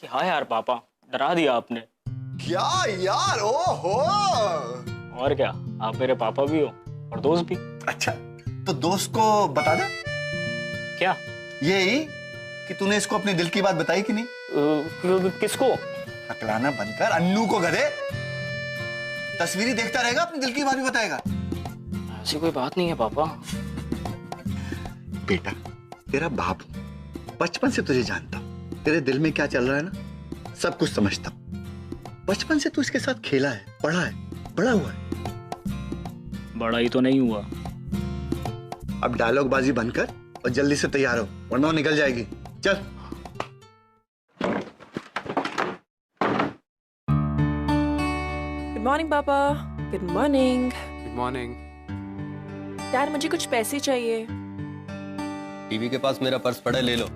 क्या यार पापा, डरा दिया आपने। क्या यार, ओहो। और क्या, आप मेरे पापा भी हो और दोस्त भी। अच्छा, तो दोस्त को बता दे। क्या? यही कि तूने इसको अपने दिल की बात बताई कि नहीं? किसको? हकलाना बंद कर, अन्नू को गधे। तस्वीरें देखता रहेगा, अपने दिल की बात भी बताएगा। ऐसी कोई बात नहीं है पापा। बेटा, तेरा बाप हूं, बचपन से तुझे जानता हूं। तेरे दिल में क्या चल रहा है ना, सब कुछ समझता हूं। बचपन से तू इसके साथ खेला है, पढ़ा है, बड़ा हुआ है। बड़ा ही तो नहीं हुआ। अब डायलॉग बाजी बंद कर और जल्दी से तैयार हो, वरना वो निकल जाएगी। चल। गुड मॉर्निंग पापा। Good morning. Good morning. Dad, मुझे कुछ पैसे चाहिए। टीवी के पास मेरा पर्स पड़ा है, ले लो।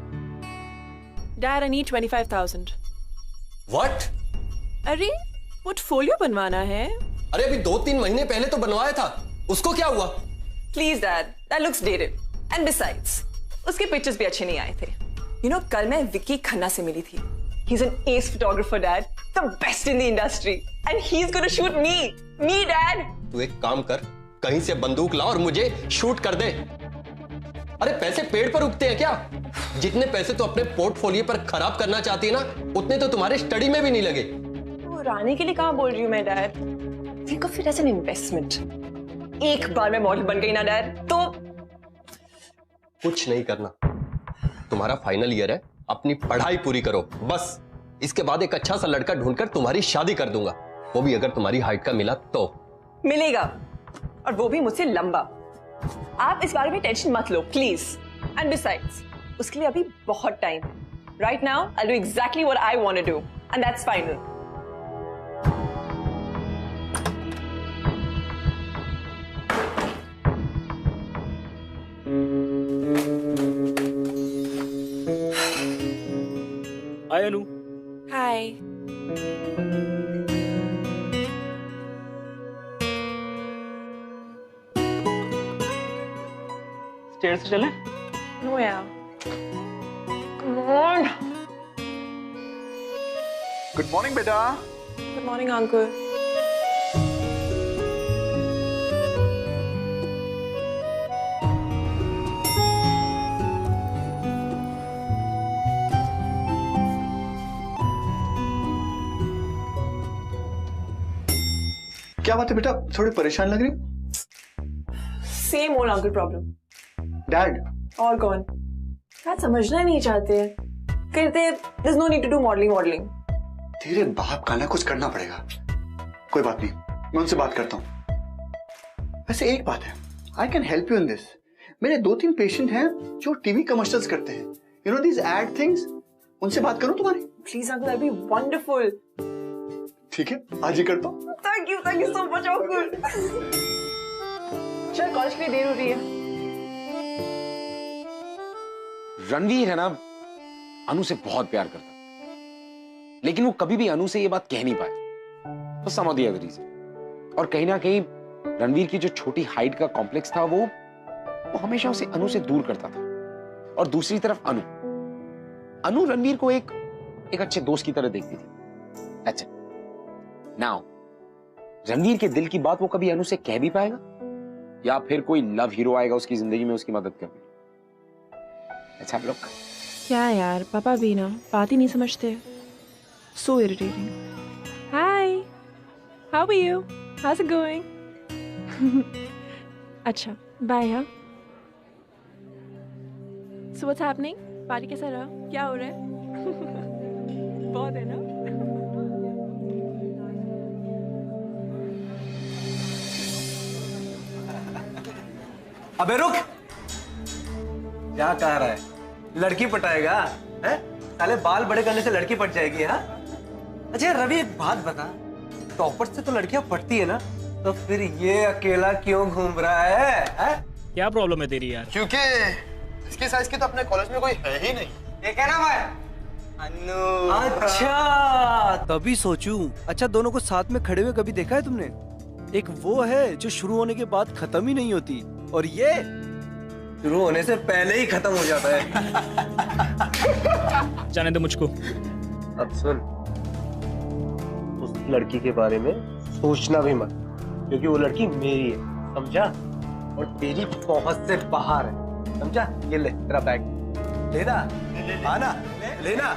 Dad, I need 25,000। व्हाट? अरे, पोर्टफोलियो बनवाना है। अरे अभी 2-3 महीने पहले तो बनवाया था, उसको क्या हुआ? Please dad, that looks dated and besides उसके पिक्चर्स भी अच्छे नहीं आए थे। यू नो, कल मैं विक्की खन्ना से मिली थी। He is an S photographer dad, the best in the industry, and he is gonna shoot me dad. तू एक काम कर, कहीं से बंदूक ला और मुझे शूट कर दे। अरे पैसे पेड़ पर उगते हैं क्या? जितने पैसे तो अपने पोर्टफोलियो पर खराब करना चाहती है ना, उतने तो तुम्हारे स्टडी में भी नहीं लगे। वो रानी के लिए कहां बोल रही हूँ मैं dad. Think of it as an investment. एक बार मैं मॉडल बन गई ना डैड, तो कुछ नहीं करना। तुम्हारा फाइनल ईयर है, अपनी पढ़ाई पूरी करो बस। इसके बाद एक अच्छा सा लड़का ढूंढकर तुम्हारी शादी कर दूंगा, वो भी अगर तुम्हारी हाइट का मिला तो। मिलेगा, और वो भी मुझसे लंबा। आप इस बारे में टेंशन मत लो प्लीज। एंड बिसाइड्स, उसके लिए अभी बहुत टाइम है। Right now I do exactly what I want to do, and that's final. Hi Anu. Hi. Stair से चलें? नो यार। Come on. गुड मॉर्निंग बेटा। Good morning uncle. क्या बात है बेटा, थोड़ी परेशान लग रही? Same old uncle problem. Dad? और कौन? क्या समझना नहीं चाहते, कहते there's no need to do modelling. तेरे बाप का ना कुछ करना पड़ेगा। कोई बात नहीं, मैं उनसे बात करता हूँ। वैसे एक बात है, I can help you in this. मेरे 2-3 पेशेंट हैं जो टीवी कमर्शियल्स करते हैं, you know these ad things. उनसे बात करूं तुम्हारी? Please uncle, that'd be wonderful। ठीक है, आज ही करता हूँ। Thank you so much uncle. चल, कॉलेज के लिए देर हो रही है। रणवीर है ना, अनु से बहुत प्यार करता, लेकिन वो कभी भी अनु से ये बात कह नहीं पाया तो सम ऑफ द अदर रीजन। और कहीं ना कहीं रणवीर की जो छोटी हाइट का कॉम्प्लेक्स था वो हमेशा उसे अनु से दूर करता था। और दूसरी तरफ अनु रणवीर को एक अच्छे दोस्त की तरह देखती थी। अच्छा, नाउ रणवीर के दिल की बात वो कभी अनु से कह भी पाएगा, या फिर कोई लव हीरो आएगा उसकी जिंदगी में उसकी मदद करने? अच्छा आप लोग क्या यार, पापा भी ना बात ही नहीं समझते. So irritating. Hi, how are you? How's it going? अच्छा, bye हाँ. So what's happening? पार्टी कैसा रहा? क्या हो रहा है? बहुत है ना? अबे रुक! क्या कह रहा है? लड़की पटाएगा? हैं? साले बाल बड़े करने से लड़की पट जाएगी, हाँ? अच्छा रवि, एक बात बता, टॉपर से तो लड़कियां पटती है ना, तो फिर ये अकेला क्यों घूम रहा है? क्या प्रॉब्लम है तेरी यार? क्योंकि इसके साइज की तो अपने कॉलेज में कोई है ही नहीं. ये क्या नाम है? अनु. अच्छा, तभी सोचूं. अच्छा, दोनों को साथ में खड़े हुए कभी देखा है तुमने? एक वो है जो शुरू होने के बाद खत्म ही नहीं होती, और ये शुरू होने से पहले ही खत्म हो जाता है. जाने दो मुझको. अब सुन, उस लड़की के बारे में सोचना भी मत, क्योंकि वो लड़की मेरी है, समझा? और तेरी पहुंच से बाहर है, समझा? ये ले तेरा बैग. लेना, आना, लेना.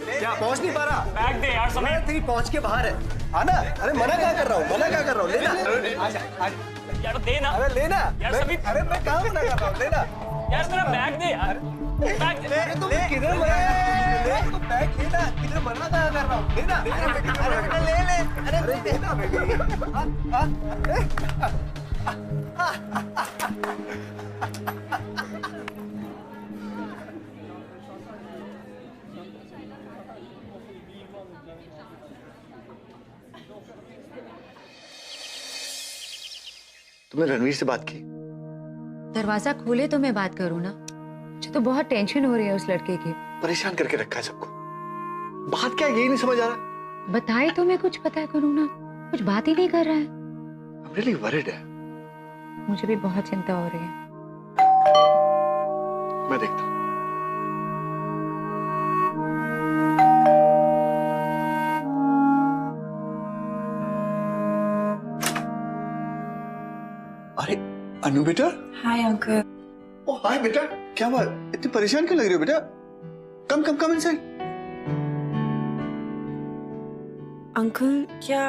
क्या पहुंच नहीं पा रहा? बैग दे यार समीर. तेरी पहुंच के बाहर है, आना. अरे मना क्या कर रहा हूँ, मना क्या कर रहा हूँ, लेना. यार दे ना. अरे लेना. यार समीर. अरे मैं कहाँ मना कर रहा हूँ, लेना. यार तेरा बैग दे यार. बैग दे. तुम किधर मना कर रहा हूँ? तुम बैग लेना, किधर मना कहाँ कर रहा हूँ, लेना. अरे ले ले. अरे लेना. तुमने रणवीर से बात की? दरवाजा खोले तो मैं बात करूं ना. मुझे तो बहुत टेंशन हो रही है उस लड़के की. परेशान करके रखा है सबको. बात क्या है यही नहीं समझ आ रहा. बताए तो मैं कुछ पता करूं ना, कुछ बात ही नहीं कर रहा है. I'm really worried है. मुझे भी बहुत चिंता हो रही है. मैं देखता हूँ. अरे अनु बेटा. Hi uncle. ओ हाय बेटा. क्या बात, इतनी परेशान क्यों लग रही हो बेटा? कम कम कम इनसाइड. अंकल, क्या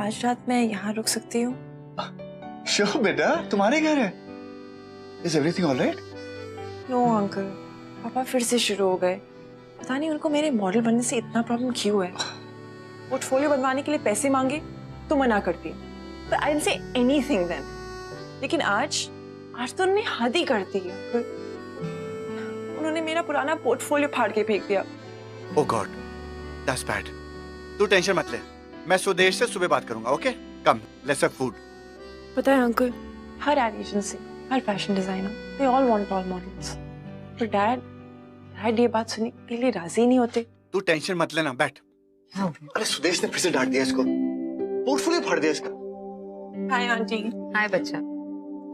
आज रात मैं यहाँ रुक सकती हूँ? श्योर बेटा, तुम्हारे घर है. Is everything alright? No uncle, पापा फिर से शुरू हो गए. पता नहीं उनको मेरे मॉडल बनने से इतना प्रॉब्लम क्यों है. पोर्टफोलियो बनवाने के लिए पैसे मांगे तो मना करती. But I didn't say anything then. लेकिन आज तो उन्होंने हद ही कर दी. उन्होंने मेरा पुराना पोर्टफोलियो फाड़ के फेंक दिया. Oh God, that's bad. तू टेंशन मत ले, मैं सुदेश से सुबह बात करूंगा. Okay, come let's have food. पता है अंकल, हर एड एजेंसी, हर fashion designer, they all want tall models. पर डैड ये बात सुनने के लिए राजी नहीं होते. तू टेंशन मत लेना, बैठ. हाँ. अरे सुदेश ने फिर से डांट दिया इसको. पोर्टफोलियो फाड़ दिया इसका. Hi aunty. हाय बच्चा,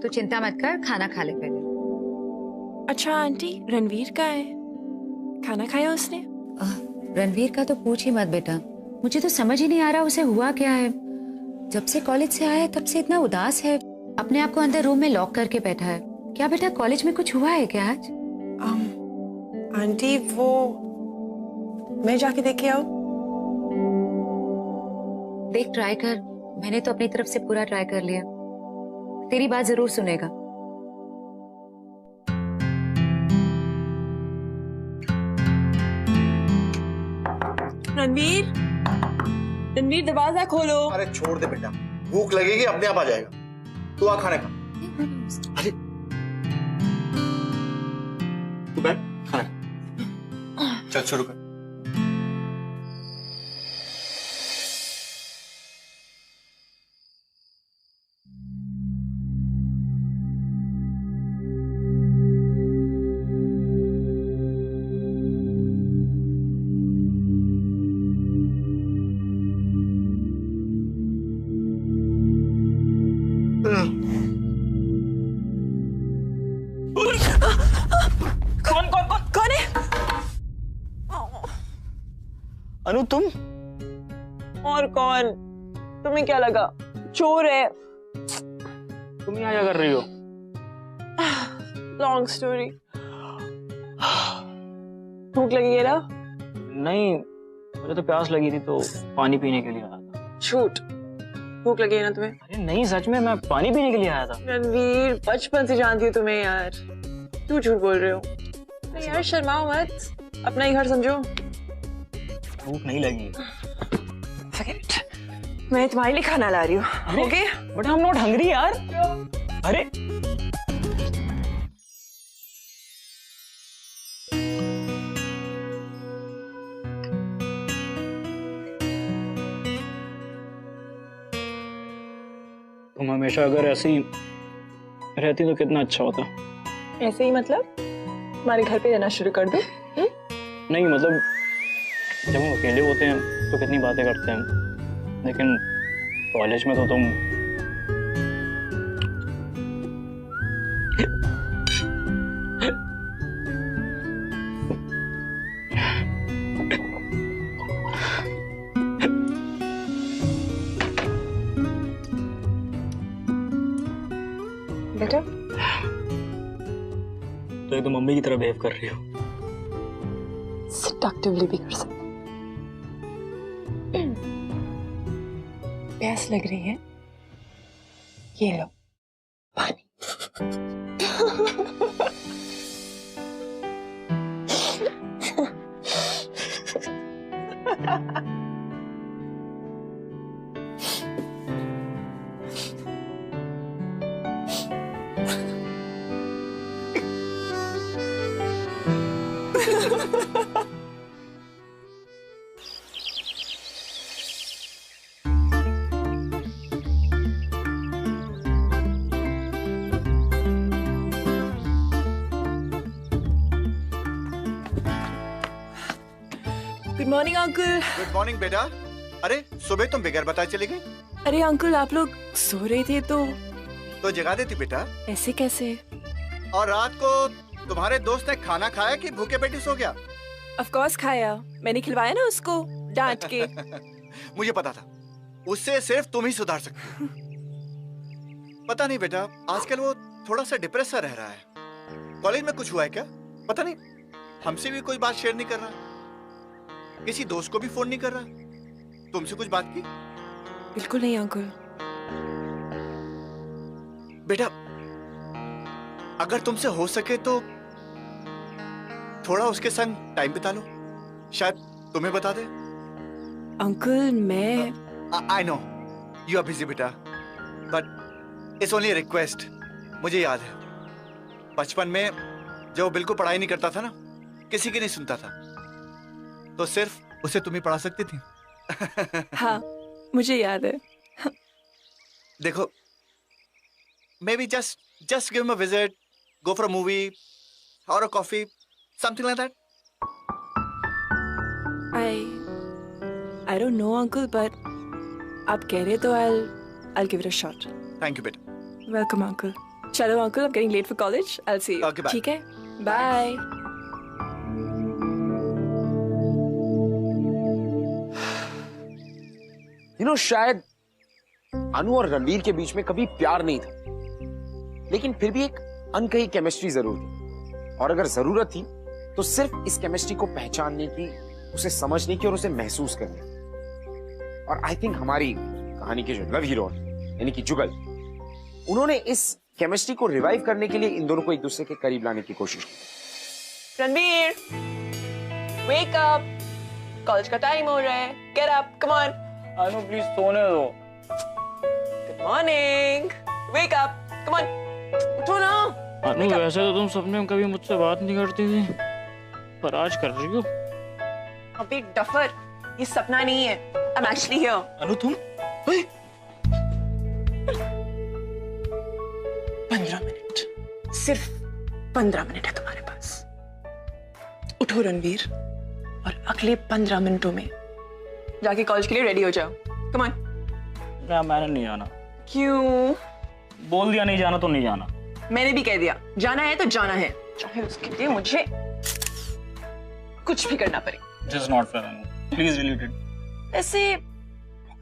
तू चिंता मत कर, खाना खा ले पहले. अच्छा आंटी, रणवीर का है? खाना खाया उसने? रणवीर का तो पूछ ही मत बेटा. मुझे तो समझ ही नहीं आ रहा उसे हुआ क्या है. जब से कॉलेज से आया है तब से इतना उदास है. अपने आप को अंदर रूम में लॉक करके बैठा है. क्या बेटा कॉलेज में कुछ हुआ है क्या आज? आंटी वो मैं जाके देख के आऊं? देख ट्राई कर. मैंने तो अपनी तरफ से पूरा ट्राई कर लिया. तेरी बात जरूर सुनेगा. रणवीर, दरवाजा खोलो. अरे छोड़ दे बेटा, भूख लगेगी अपने आप आ जाएगा. तू आ खाने खा. अरे तू बैठ, खाना खा. चल शुरू कर. अनु तुम और कौन? तुम्हें क्या लगा चोर है? तुम यहाँ क्या कर रही हो? Long story. भूख लगी है ना? नहीं, मुझे तो प्यास लगी थी तो पानी पीने के लिए आया था। झूठ। भूख लगी है ना तुम्हें? अरे नहीं, सच में मैं पानी पीने के लिए आया था। रणवीर, बचपन से जानती हूँ तुम्हें यार, क्यों झूठ बोल रहे हो? नहीं यार, शर्माओ मत, अपना ही घर समझो। भूख नहीं लगी। Forget it. मैं तुम्हारे लिए खाना ला रही हूँ। Okay? But I am not hungry यार। अरे तुम हमेशा अगर ऐसी रहती तो कितना अच्छा होता। ऐसे ही मतलब? हमारे घर पे रहना शुरू कर दो? नहीं मतलब जब हम अकेले होते हैं तो कितनी बातें करते हैं, लेकिन कॉलेज में तो तुम बेटा तो एकदम मम्मी की तरह बिहेव कर रही हो। सेडक्टिवली भी कर सकते। प्यास लग रही है? ये लो पानी। Good morning uncle. Good morning बेटा। अरे सुबह तुम बगैर बताए चली गई? अरे अंकल, आप लोग सो रहे थे तो जगा देती बेटा। ऐसे कैसे? और रात को तुम्हारे दोस्त ने खाना खाया कि भूखे पेटी सो गया? ऑफ कोर्स खाया, मैंने खिलवाया ना उसको डांट के। मुझे पता था, उससे सिर्फ तुम ही सुधार सकती हो। पता नहीं बेटा, आजकल वो थोड़ा सा डिप्रेस सा रह रहा है। कॉलेज में कुछ हुआ है क्या? पता नहीं, हमसे भी कोई बात शेयर नहीं कर रहा, किसी दोस्त को भी फोन नहीं कर रहा। तुमसे कुछ बात की? बिल्कुल नहीं अंकल। बेटा अगर तुमसे हो सके तो थोड़ा उसके संग टाइम बिता लो, शायद तुम्हें बता दे। अंकल मैं I know you are busy बेटा, बट इट्स ओनली रिक्वेस्ट। मुझे याद है बचपन में जब वो बिल्कुल पढ़ाई नहीं करता था ना, किसी की नहीं सुनता था, तो सिर्फ उसे तुम ही पढ़ा सकती थी। हाँ मुझे याद है। देखो maybe just give him a visit, go for a movie or a coffee, something like that. I don't know uncle, but आप कह रहे तो I'll give it a shot. Thank you बेटा। Welcome uncle. चलो uncle, I'm getting late for college. I'll see you. Okay, bye. ठीक है? Bye. शायद अनु और रणवीर के बीच में कभी प्यार नहीं था, लेकिन फिर भी एक अनकही केमिस्ट्री जरूर थी, और अगर जरूरत थी तो सिर्फ इस केमिस्ट्री को पहचानने की, उसे समझने की और उसे महसूस करने की। और आई थिंक हमारी कहानी के जो लव हीरो यानी कि जुगल, उन्होंने इस केमिस्ट्री को रिवाइव करने के लिए इन दोनों को एक दूसरे के करीब लाने की कोशिश की। Ranveer, wake up. कॉलेज का टाइम हो रहा है। Get up, come on. Anu please सोने दो। Good morning. Wake up, come on. उठो ना। अनु वैसे तो तुम सपने में कभी मुझसे बात नहीं करती थी, पर आज कर रही हो। अबे डफर, ये सपना नहीं है। I'm actually here. अनु तुम 15 मिनट, सिर्फ 15 मिनट है तुम्हारे पास। उठो रणवीर, और अगले 15 मिनटों में जाके कॉलेज के लिए रेडी हो जाओ। Come on. मैंने नहीं जाना। क्यों? बोल दिया नहीं जाना तो नहीं जाना। मैंने भी कह दिया, जाना है तो जाना है, चाहे उसके लिए मुझे कुछ भी करना पड़े। This is not fair, Anu. Please delete it. वैसे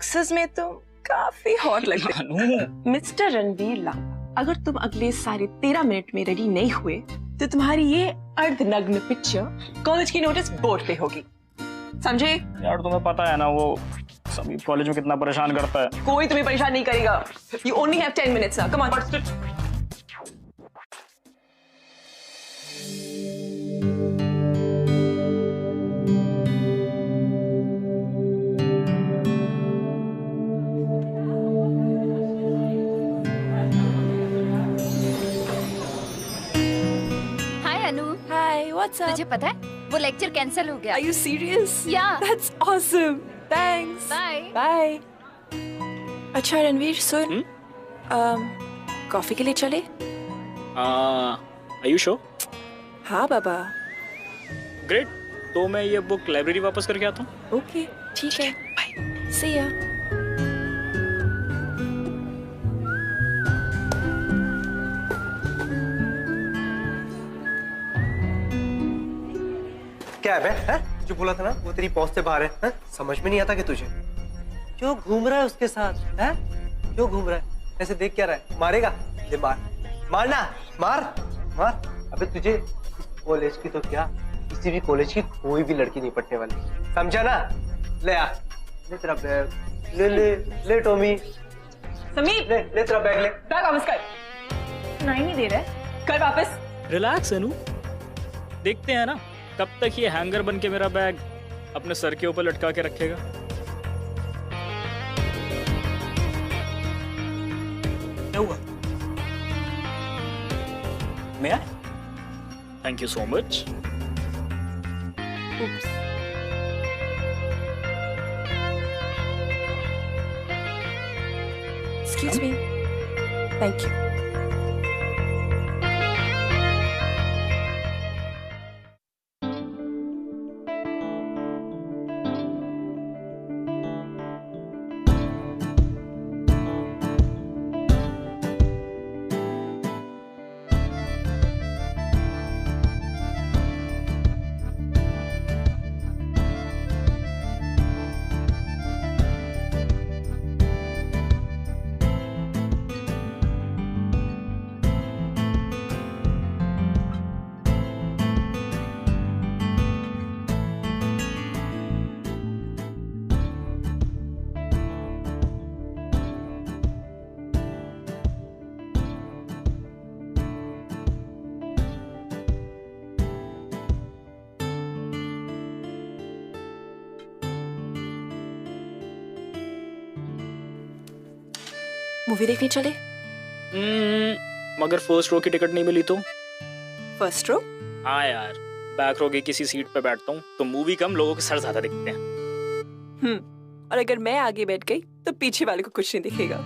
लुक्स में तो काफी हॉट लगते अनु मिस्टर रणवीर लांबा, अगर तुम अगले 13.5 मिनट में रेडी नहीं हुए तो तुम्हारी ये अर्धनग्न पिक्चर कॉलेज की नोटिस बोर्ड पे होगी, समझे? यार तुम्हें पता है ना वो सभी कॉलेज में कितना परेशान करता है। कोई तुम्हें परेशान नहीं करेगा। You only have 10 minutes now. Come on. Hi Anu. Hi, what's up? तुझे पता है वो लेक्चर कैंसिल हो गया। Are you serious? Yeah. That's awesome. Thanks. Bye. Bye. अच्छा रणवीर सुन, कॉफी के लिए चले? Are you sure? हाँ बाबा। ग्रेट, तो मैं ये बुक लाइब्रेरी वापस करके आता हूँ। ओके, ठीक है। See ya. क्या है बे? हैं? जो बोला था ना वो तेरी पहुंच से बाहर है, हैं? समझ में नहीं आता कि तुझे क्यों घूम रहा है उसके साथ, हैं? क्यों घूम रहा है? ऐसे देख क्या रहा है? मारेगा? ले मार, मारना, मार, मार। अबे तुझे कॉलेज की तो क्या, किसी भी कॉलेज की कोई भी लड़की नहीं पटने वाली, समझा ना? ले आ, ले तेरा बैग, ले ले ले टॉमी, समीर, ले ले तेरा बैग, ले बैग वापस कर। नहीं दे रहा, कर वापस। रिलैक्स अनु, देखते हैं ना कब तक ये हैंगर बन के मेरा बैग अपने सर के ऊपर लटका के रखेगा। क्या हुआ? मैं thank you so much. Excuse me. Thank you. Movie देखने चले? मगर फर्स्ट रो की टिकट नहीं मिली तो? First row? हाँ यार, बैक रो की किसी सीट पे बैठता हूँ तो मूवी कम लोगों के सर ज्यादा दिखते हैं। और अगर मैं आगे बैठ गई तो पीछे वाले को कुछ नहीं दिखेगा।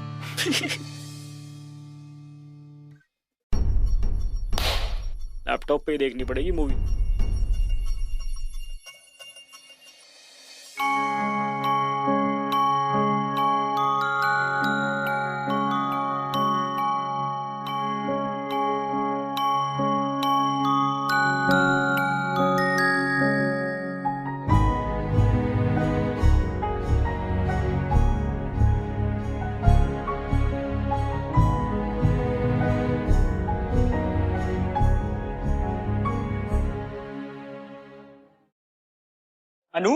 लैपटॉप पे ही देखनी पड़ेगी मूवी। अनु,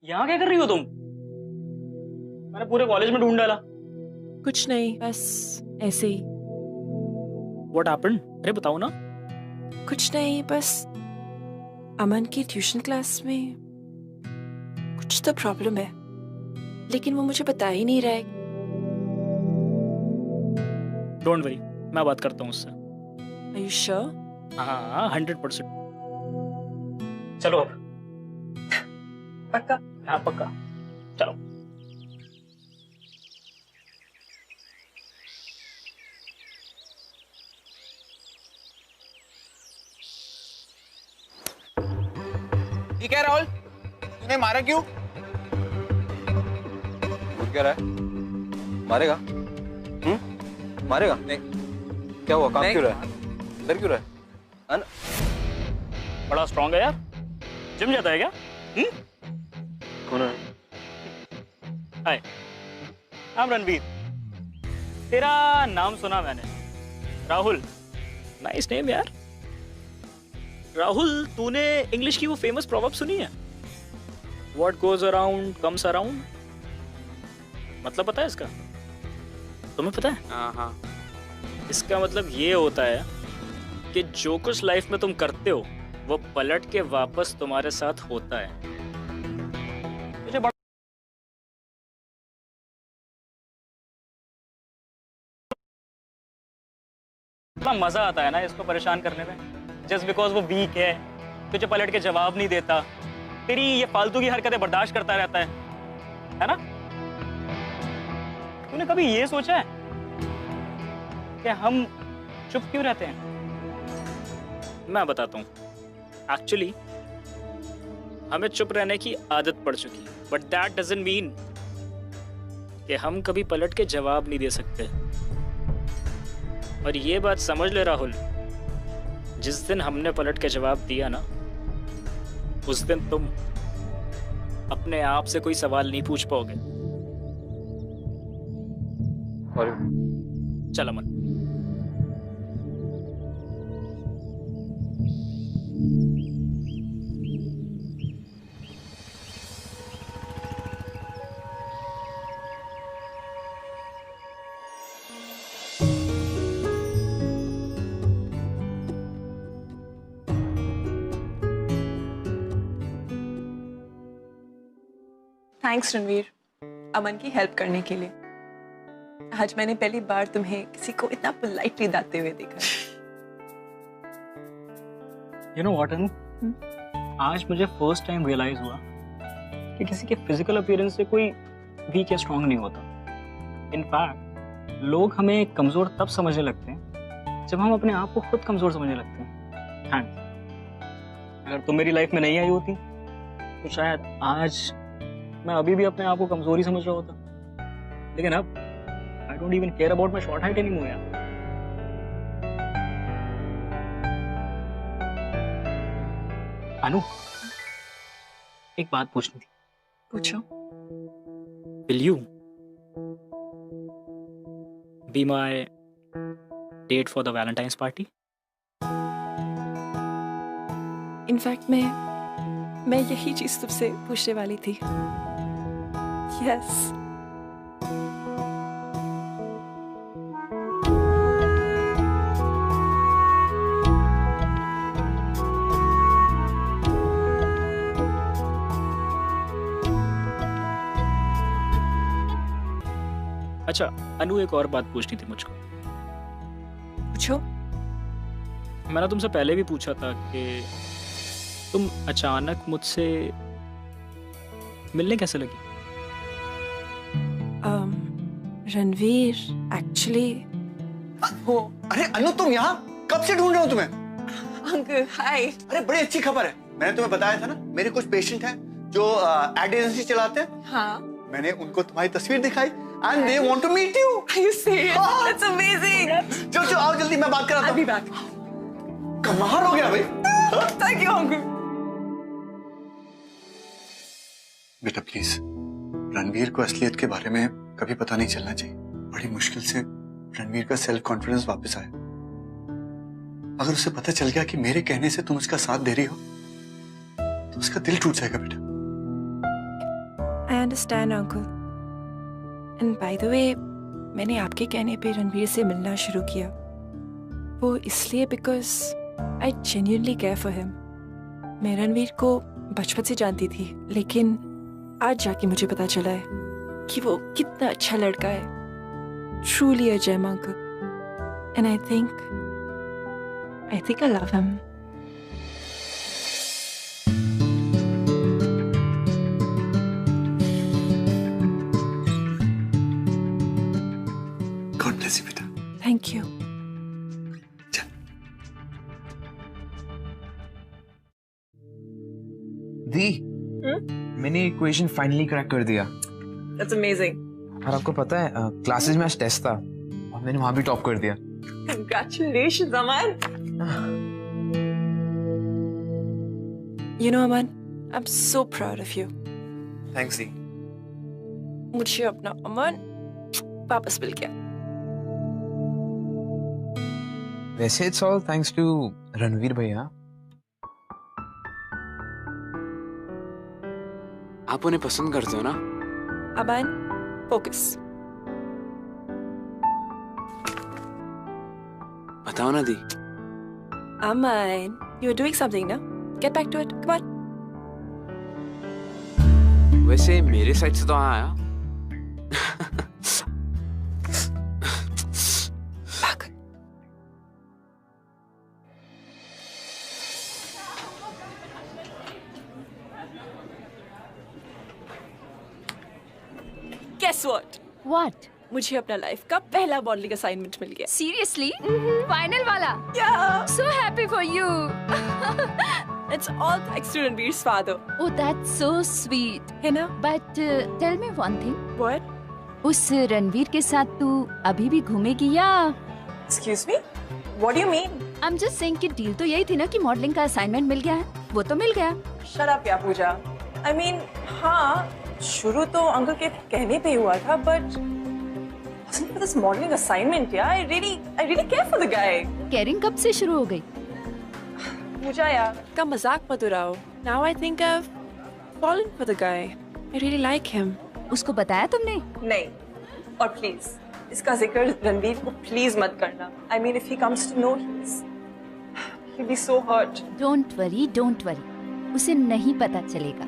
यहाँ क्या कर रही हो तुम? मैंने पूरे कॉलेज में ढूंढ डाला। कुछ नहीं, बस ऐसे ही। What happened? अरे बताओ ना। कुछ नहीं, बस अमन की ट्यूशन क्लास में कुछ तो प्रॉब्लम है, लेकिन वो मुझे बता ही नहीं रहा है। डोंट वरी, मैं बात करता हूँ उससे। Are you sure? हाँ 100%। चलो अब। पक्का? हाँ पक्का, चलो। ठीक है राहुल, तूने मारा क्यों? बोल क्या रहा है? मारेगा? मारेगा? नहीं। क्या हुआ? काम क्यों रहा है? डर क्यों रहा है? बड़ा स्ट्रॉन्ग है यार। जिम जाता है क्या? कौन है? हाय, I'm रणवीर। तेरा नाम सुना मैंने, राहुल। नाइस नेम यार। राहुल, तूने इंग्लिश की वो फेमस प्रोवर्ब सुनी है? What goes around comes around। मतलब पता है इसका? तुम्हें पता है? हाँ। इसका मतलब ये होता है कि जो कुछ लाइफ में तुम करते हो वो पलट के वापस तुम्हारे साथ होता है। मुझे बड़ा मजा आता है ना इसको परेशान करने में। जस्ट बिकॉज वो वीक है, तुझे पलट के जवाब नहीं देता, तेरी ये फालतू की हरकतें बर्दाश्त करता रहता है ना? तूने कभी ये सोचा है कि हम चुप क्यों रहते हैं? मैं बताता हूँ। एक्चुअली हमें चुप रहने की आदत पड़ चुकी है, बट दैट डजंट मीन कि हम कभी पलट के जवाब नहीं दे सकते। और ये बात समझ ले राहुल, जिस दिन हमने पलट के जवाब दिया ना, उस दिन तुम अपने आप से कोई सवाल नहीं पूछ पाओगे। चल अमन। थैंक्स रणवीर, अमन की हेल्प करने के लिए। आज मैंने पहली बार तुम्हें किसी को इतना पोलाइटली दाते हुए देखा। You know what, अनु? आज मुझे फर्स्ट टाइम रियलाइज हुआ कि किसी के फिजिकल अपीयरेंस से कोई वीक या स्ट्रांग नहीं होता। इनफैक्ट लोग हमें कमजोर तब समझने लगते हैं जब हम अपने आप को खुद कमजोर समझने लगते हैं। थैंक्स। अगर तुम मेरी लाइफ में नहीं आई होती तो शायद आज मैं अभी भी अपने आप को कमजोरी समझ रहा होता। लेकिन अब I don't even care about my short height anymore यार। अनु, एक बात पूछनी थी। पूछो। Will you be my date for the Valentine's party? In fact मैं यही चीज तुमसे पूछने वाली थी। यस। अच्छा अनु, एक और बात पूछनी थी मुझको। पूछो। मैंने तुमसे पहले भी पूछा था कि तुम अचानक मुझसे मिलने कैसे लगी? रणवीर, एक्चुअली वो अरे अनु, तुम यहाँ कब से ढूंढ रहे हो तुम्हें? Uncle hi. अरे बड़ी अच्छी खबर है। मैंने तुम्हें बताया था ना, मेरे कुछ पेशेंट हैं जो एड एजेंसी चलाते हैं। हाँ। मैंने उनको तुम्हारी तस्वीर दिखाई and they want to meet you. Are you serious? That's amazing. चलो आओ जल्दी, मैं बात कराता हूँ। I'll be back. कमाल हो गया भाई। Thank you, uncle. बेटा प्लीज, रणवीर को असलियत के बारे में कभी पता नहीं चलना चाहिए। बड़ी मुश्किल से रणवीर का सेल्फ कॉन्फिडेंस वापस आया। अगर उसे पता चल गया कि मेरे कहने से तुम उसका साथ दे रही हो तो उसका दिल टूट जाएगा बेटा। I understand, uncle. And by the way, मैंने आपके कहने पे रणवीर से मिलना शुरू किया। वो इसलिए because I genuinely care for him. मैं रणवीर को बचपन से जानती थी, लेकिन आज जाके मुझे पता चला है कि वो कितना अच्छा लड़का है। Truly a gem, uncle. And I think I love him. God bless you बेटा। Thank you. दी, मैंने इक्वेशन फाइनली क्रैक कर दिया। That's amazing. और आपको पता है क्लासेस में आज टेस्ट था और मैंने वहां भी टॉप कर दिया। Congratulations, Aman. You know, Aman, I'm so proud of you. Thanks दी। मुझे अपना अमन वापस मिल गया। वैसे it's all thanks to Ranveer भैया। आप उन्हें पसंद करते हो ना? अमन, फोकस। बताओ ना दी। Aman, you're doing something now. Get back to it. Come on. वैसे मेरे साइड से तो हाँ आया। Back. Guess what? What? मुझे अपना लाइफ का पहला मॉडलिंग असाइनमेंट मिल गया। Seriously? Final वाला? Yeah. So happy for you. It's all thanks to Ranveer's father. Oh, that's so sweet. है ना? But tell me one thing. What? उस रणवीर के साथ तू अभी भी घूमेगी या? Excuse me? What do you mean? I'm just saying कि डील तो यही थी ना कि मॉडलिंग का असाइनमेंट मिल गया है। वो तो मिल गया। Shut up, या पूजा। I mean, हाँ, शुरू तो अंकल के कहने पे हुआ था, but wasn't for this modeling assignment, yeah. I really care for the guy. Carrying कब से शुरू हो गई? पूजा यार, का मजाक मत उड़ाओ। Now I think I've fallen for the guy. I really like him. उसको बताया तुमने? नहीं, और प्लीज इसका जिक्र रणवीर को प्लीज मत करना। I mean, if he comes to know, he'll be so hurt. Don't worry. उसे नहीं पता चलेगा।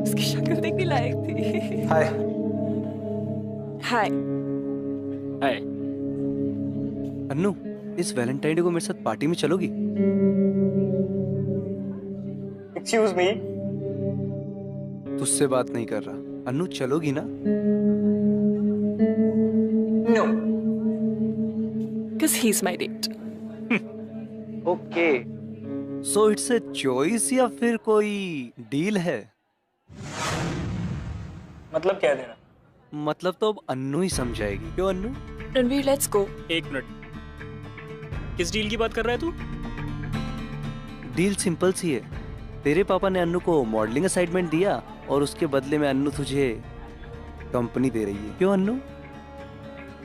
उसकी शक्ल देखने लायक थी। हाय। हाय। हाय। अन्नू, इस वैलेंटाइन डे को मेरे साथ पार्टी में चलोगी? Excuse me. तुझसे बात नहीं कर रहा। अन्नू, चलोगी ना? No. Because he's my date. Okay. So it's a choice या फिर कोई डील है? मतलब क्या देना? मतलब तो अब अन्नू ही समझाएगी। क्यों अन्नू? Ranveer, let's go. एक मिनट, किस डील की बात कर रहा है तू? डील सिंपल सी है। तेरे पापा ने अन्नू को मॉडलिंग असाइनमेंट दिया और उसके बदले में अन्नू तुझे कंपनी दे रही है। क्यों Annu?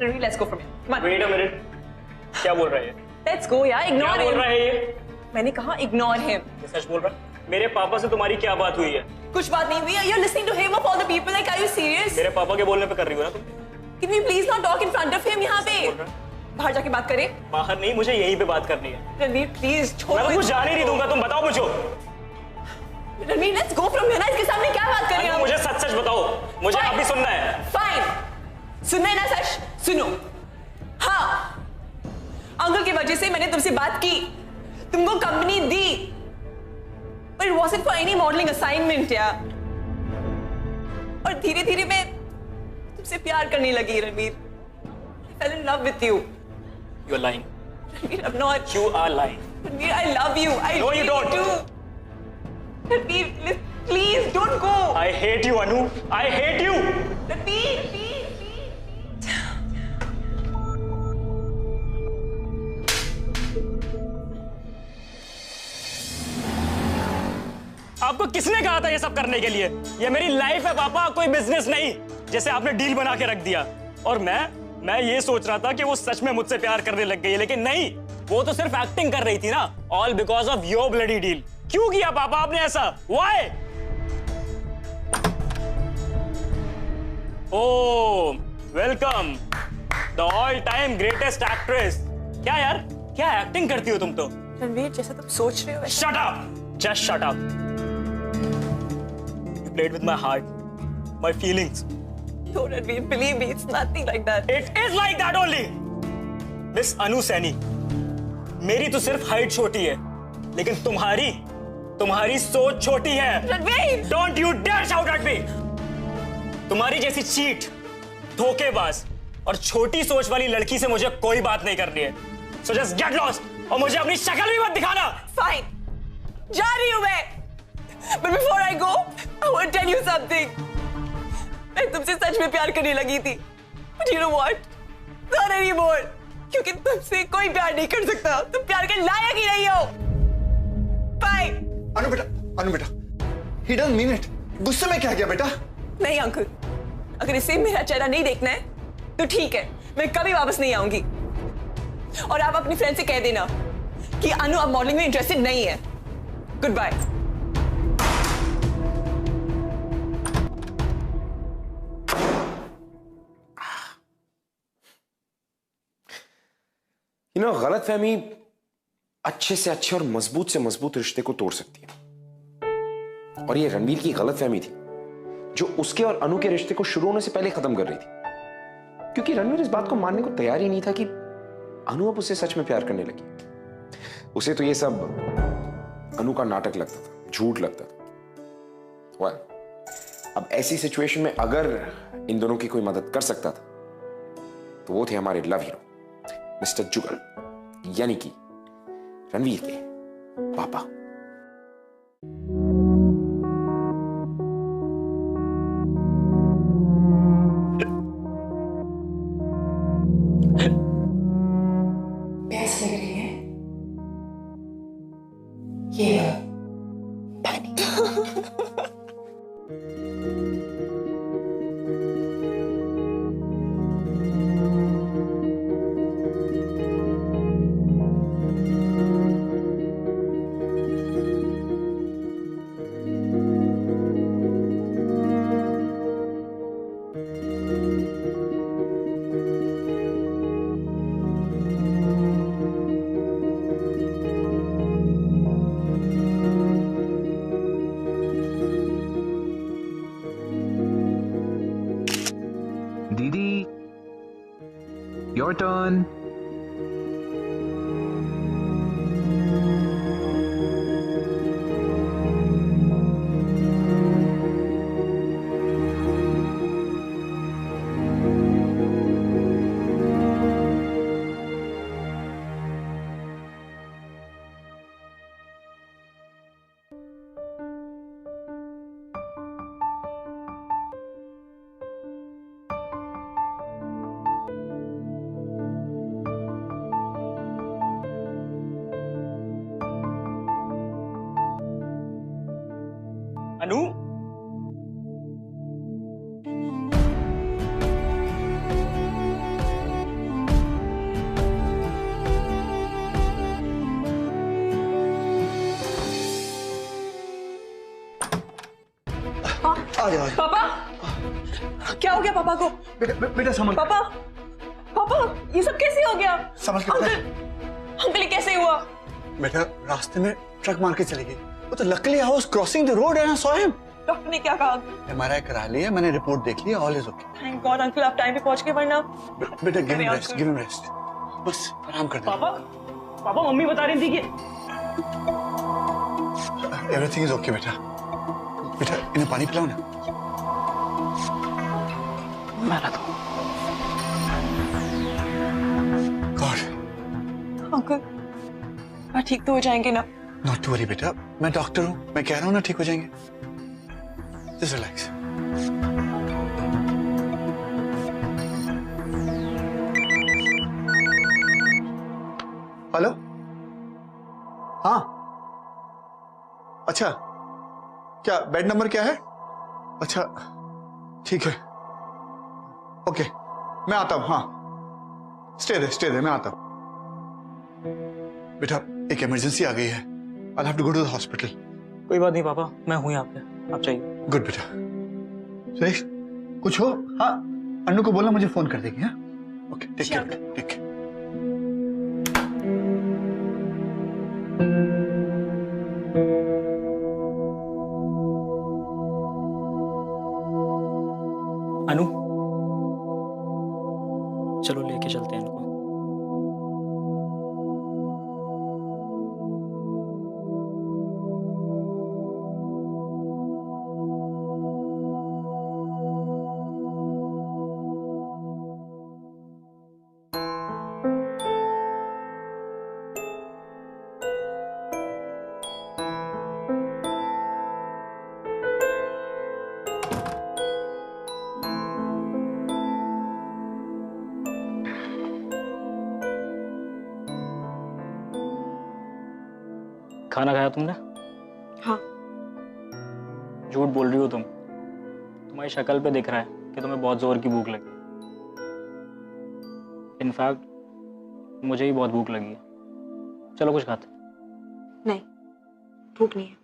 Ranveer, let's go from here. Come on. Wait a minute, क्या बोल रहा है ये? Let's go यार, क्या ignore बोल him. रहा है ये? मैंने कहा ignore him. ये सच बोल रहा है? मेरे पापा से तुम्हारी क्या बात हुई है? कुछ बात नहीं हुई। You're listening to him of all the people. Like, are you serious? मेरे पापा के बोलने पे कर रही हो ना तुम? Can we please not talk in front of him यहाँ पे? बाहर जाके बात करें। बाहर नहीं, मुझे यहीं पे बात करनी है। रणवीर, प्लीज छोड़। मैं कुछ जाने नहीं दूंगा, तुम बताओ मुझे। Ranveer, let's go from here ना। इसके सामने क्या बात करें हम? मुझे सच सच बताओ, मुझे Fine. अभी सुनना है। Fine. सुनना है ना सच? सुनो। हाँ, अंकल की वजह से मैंने तुमसे बात की, तुमको company the, but it wasn't for any modeling assignment यार। और धीरे धीरे मैं तुमसे प्यार करने लगी Ranveer. I fell in love with you. You're lying. Ranveer, I'm not. You are lying. Ranveer, I love you. I No, you really don't. do. Ranveer, please don't go. I hate you, Anu. I hate you. Ranveer, please. आपको किसने कहा था ये सब करने के लिए? ये मेरी लाइफ है पापा, कोई बिजनेस नहीं जैसे आपने डील बना के रख दिया। और मैं ये सोच रहा था कि वो सच में मुझसे प्यार करने लग गई है, लेकिन नहीं, वो तो सिर्फ एक्टिंग कर रही थी ना। All because of your bloody deal. क्यों किया पापा आपने ऐसा? Why? Oh, welcome the all time greatest actress. क्या यार, क्या एक्टिंग करती हो तुम तो? रणवीर, जैसा तुम सोच रहे हो वैसा। Shut up! Just shut up. You played with my heart, my feelings. No, Ranveer, believe me, it's nothing like that. It is like that only. Miss Anu Saini, मेरी तो सिर्फ हाइट छोटी है, लेकिन तुम्हारी सोच छोटी है। Ranveer! Don't you dare shout at me. तुम्हारी जैसी चीट, धोखेबाज और छोटी सोच वाली लड़की से मुझे कोई बात नहीं करनी है। So just get lost और मुझे अपनी शक्ल भी मत दिखाना। Fine. जा रही हूँ मैं। But before I go, I want to tell you something. मैं तुमसे सच में प्यार करने लगी थी। But you know what? Not anymore. क्योंकि तुमसे कोई प्यार नहीं कर सकता, तुम प्यार के लायक ही नहीं हो। बाय। अनु बेटा, he doesn't mean it। गुस्से में क्या किया बेटा? नहीं अंकल, अगर इसे मेरा चेहरा नहीं देखना है तो ठीक है, मैं कभी वापस नहीं आऊंगी। और आप अपनी फ्रेंड से कह देना कि अनु अब मॉडलिंग में इंटरेस्टेड नहीं है। Goodbye. गलतफहमी अच्छे से अच्छे और मजबूत से मजबूत रिश्ते को तोड़ सकती है, और ये रणवीर की गलतफहमी थी जो उसके और अनु के रिश्ते को शुरू होने से पहले खत्म कर रही थी, क्योंकि रणवीर इस बात को मानने को तैयार ही नहीं था कि अनु अब उसे सच में प्यार करने लगी। उसे तो ये सब अनु का नाटक लगता था, झूठ लगता था। well, अब ऐसी सिचुएशन में अगर इन दोनों की कोई मदद कर सकता था तो वो थे हमारे लव हीरो मिस्टर जुगल, यानी कि रणवीर के पापा। प्यास लग रही है? ये पानी। दीदी, your turn। अनु, आ जाओ। पापा, क्या हो गया पापा को? बेटा संभल। पापा, पापा, ये सब कैसे हो गया? समझ के अंकल ये कैसे हुआ? बेटा रास्ते में ट्रक मार के चली गई, वो तो luckily I was crossing the road and I saw him. Doctor ने क्या कहा? एमआरआई करा लिया, मैंने रिपोर्ट देख लिया, all is okay. Thank God uncle, आप टाइम पे पहुंच गए, वरना बेटा गिव हिम रेस्ट, बस आराम कर दे। पापा मम्मी बता रही थी कि एवरीथिंग इज ओके बेटा। बेटा इन्हें पानी पिलाओ ना। मैं लाता हूं। गॉड अंकल ठीक तो हो जाएंगे ना? नॉट टू वरी बेटा, मैं डॉक्टर हूं, मैं कह रहा हूं ना ठीक हो जाएंगे। Just relax. हेलो, हाँ अच्छा, क्या बेड नंबर क्या है? अच्छा ठीक है, ओके मैं आता हूं। हाँ स्टे दे मैं आता हूं। बेटा एक इमरजेंसी आ गई है, I'll have to go to the hospital। कोई बात नहीं पापा, मैं हूं यहाँ पे, आप चाहिए। गुड बेटा। सुरेश कुछ हो? हाँ अन्नू को बोलना मुझे फोन कर देगी। हाँ okay, take care, take care. Anu, चलो लेके चलते हैं इनको। खाना खाया तुमने? हाँ। झूठ बोल रही हो तुम। तुम्हारी शक्ल पे दिख रहा है कि तुम्हें बहुत जोर की भूख लगी। इनफैक्ट मुझे ही बहुत भूख लगी है। चलो कुछ खाते। नहीं, भूख नहीं है।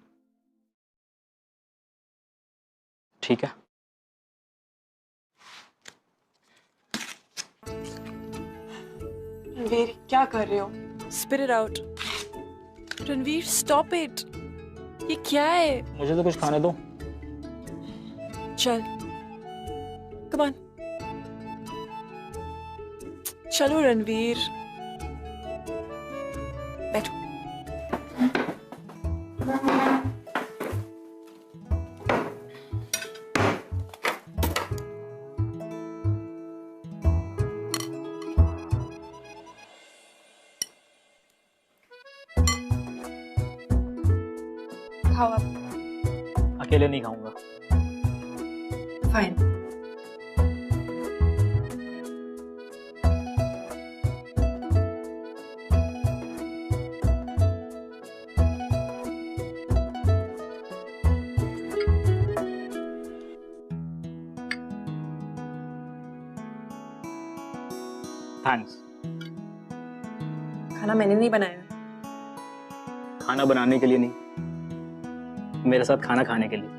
ठीक है। रणवीर, क्या कर रहे हो? Spit it out. Ranveer, stop it. ये क्या है? मुझे तो कुछ खाने दो। चल, कम ऑन। चलो रणवीर, बैठो। खाओ आप। अकेले नहीं खाऊंगा। फाइन। थैंक्स। खाना मैंने नहीं बनाया। खाना बनाने के लिए नहीं, मेरे साथ खाना खाने के लिए।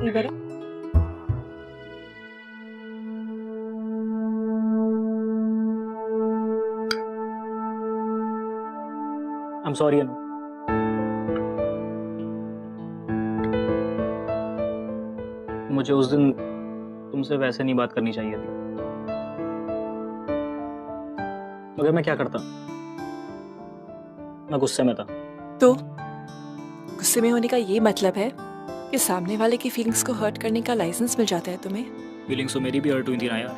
इधर I'm sorry अनु। मुझे उस दिन तुमसे वैसे नहीं बात करनी चाहिए थी। मगर मैं क्या करता, मैं गुस्से में था। तो गुस्से में होने का ये मतलब है कि सामने वाले की फीलिंग्स को हर्ट करने का लाइसेंस मिल जाता है तुम्हें? फीलिंग्स तो मेरी भी हर्ट हुई थी ना यार।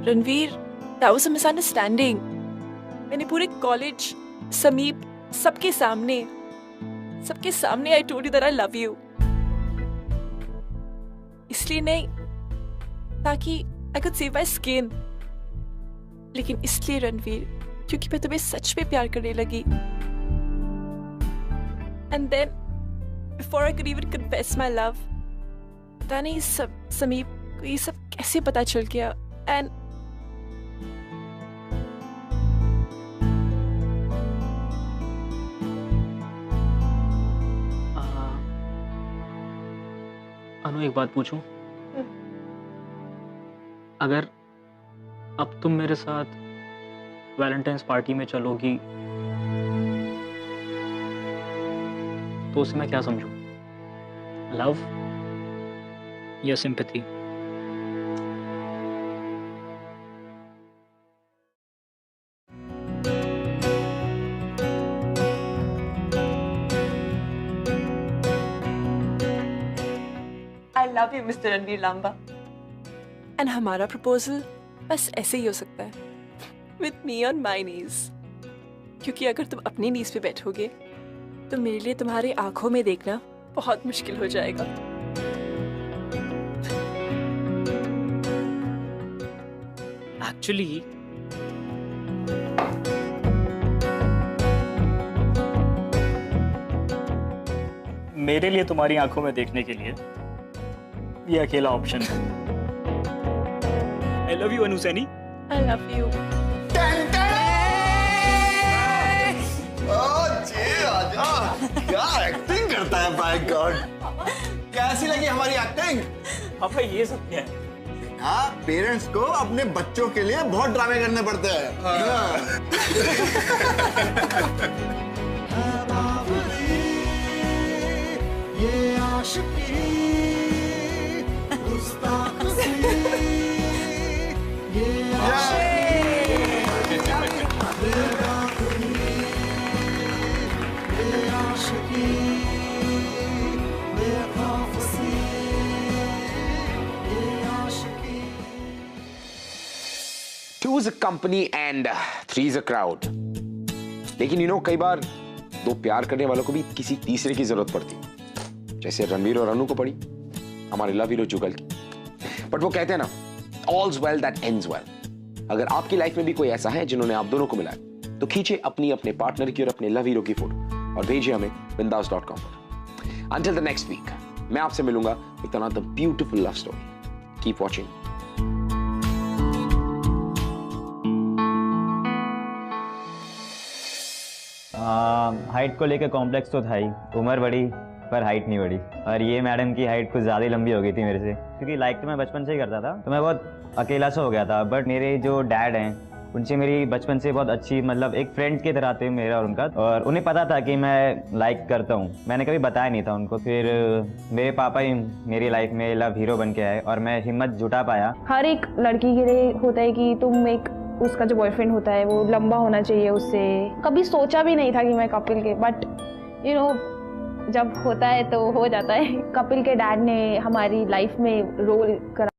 Ranveer, that was a misunderstanding। मैंने पूरे कॉलेज, समीप, सबके सामने I told you that I love you। इसलिए नहीं ताकि I could save my skin, लेकिन इसलिए रणवीर क्योंकि मैं तुम्हें सच में प्यार करने लगी। And then before I could even confess my love, पता नहीं समीप को ये सब कैसे पता चल गया। And अनु, एक बात पूछूं? अगर अब तुम मेरे साथ वैलेंटाइंस पार्टी में चलोगी तो उसे मैं क्या समझूं? लव या sympathy? I love you, Mr. Ranveer Lamba. And हमारा प्रपोजल बस ऐसे ही हो सकता है, with me on my knees। क्योंकि अगर तुम अपनी नीज पे बैठोगे तो मेरे लिए तुम्हारी आंखों में देखना बहुत मुश्किल हो जाएगा। एक्चुअली मेरे लिए तुम्हारी आंखों में देखने के लिए ये अकेला ऑप्शन है। I love you Anu Saini. I love you। क्या एक्टिंग करता है, बाय गॉड। कैसी लगी हमारी एक्टिंग? पापा ये सब क्या है? हाँ, पेरेंट्स को अपने बच्चों के लिए बहुत ड्रामे करने पड़ते हैं। ये आशिकी, 2 is a company and 3 is a crowd. लेकिन कई बार दो प्यार करने वालों को भी किसी तीसरे की जरूरत पड़ती, जैसे रणवीर और अनु को पड़ी हमारे लव हीरो जुगल की। बट वो कहते हैं ना, all's well that ends well. अगर आपकी लाइफ में भी कोई ऐसा है जिन्होंने आप दोनों को मिलाया, तो खींचे अपने पार्टनर की और अपने लव हीरो की फोटो और भेजिए हमें bindaas.com पर। Until the next week, मैं आपसे मिलूंगा with another beautiful love story. Keep watching. Height को लेकर कॉम्प्लेक्स तो था ही, उम्र बढ़ी पर हाइट नहीं बढ़ी। और ये मैडम की हाइट कुछ ज़्यादा ही लंबी हो गई थी मेरे से, क्योंकि लाइक तो मैं बचपन से ही करता था, तो मैं बहुत अकेला सा हो गया था। बट मेरे जो डैड हैं उनसे मेरी बचपन से बहुत अच्छी, मतलब एक फ्रेंड की तरह थे मेरा और उनका, और उन्हें पता था कि मैं लाइक करता हूँ। मैंने कभी बताया नहीं था उनको। फिर मेरे पापा ही मेरी लाइफ में लव हीरो बन के आए और मैं हिम्मत जुटा पाया। हर एक लड़की के लिए होता है कि तुम एक, उसका जो बॉयफ्रेंड होता है वो लंबा होना चाहिए उससे। कभी सोचा भी नहीं था कि मैं कपिल के, बट जब होता है तो हो जाता है। कपिल के डैड ने हमारी लाइफ में रोल करा।